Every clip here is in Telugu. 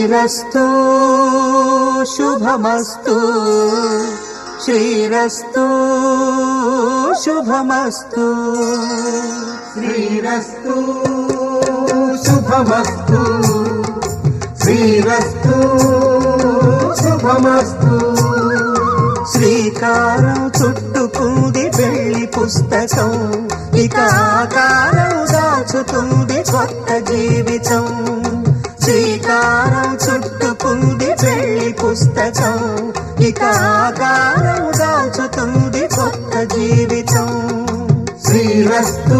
శ్రీరస్తు శుభమస్తు శ్రీరస్తు శుభమస్తు శ్రీరస్తు శుభమస్తు శ్రీరస్తు శుభమస్తు శ్రీకారం చుట్టుకుంది పెళ్లి పుస్తకం ఇక ఆకారం దాచుతుంది కొత్త జీవితం శ్రీకారం చుట్టుకుంది పెళ్లి పుస్తకం ఇక ఆకారం దాచుతుంది కొత్త జీవితం శ్రీరస్తు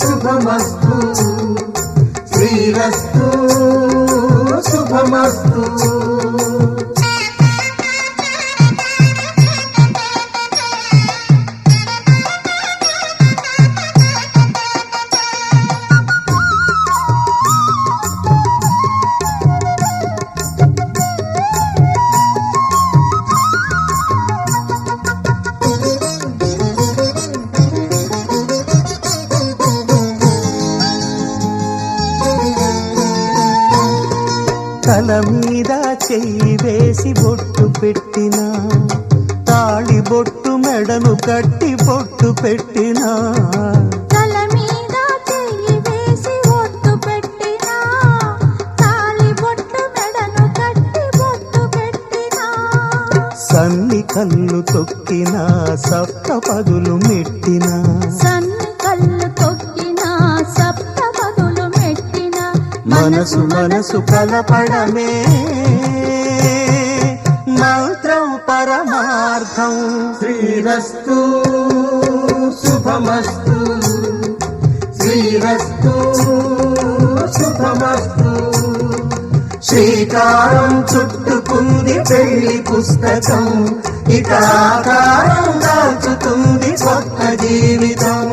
శుభమస్తు శ్రీరస్తు శుభమస్తు తల మీద చెయ్యి వేసి బొట్టు పెట్టినా తాళి బొట్టు మెడను కట్టి బొట్టు పెట్టినా తల మీద చెయ్యి వేసి బొట్టు పెట్టినా తాళి బొట్టు మెడను కట్టి బొట్టు పెట్టినా సన్ని కళ్ళు తొక్కినా సప్త పదులు మెట్టినా సన్ని కళ్ళు తొక్కినా సప్త పదులు మెట్టినా మనసు మనసు కలపడమే మంత్రం పరమార్థం శ్రీరస్తు శుభమస్తు శ్రీరస్తు శుభమస్తు శ్రీకారం చుట్టుకుంది పెళ్లి పుస్తకం ఇక ఆకారం దాచుతుంది కొత్త జీవితం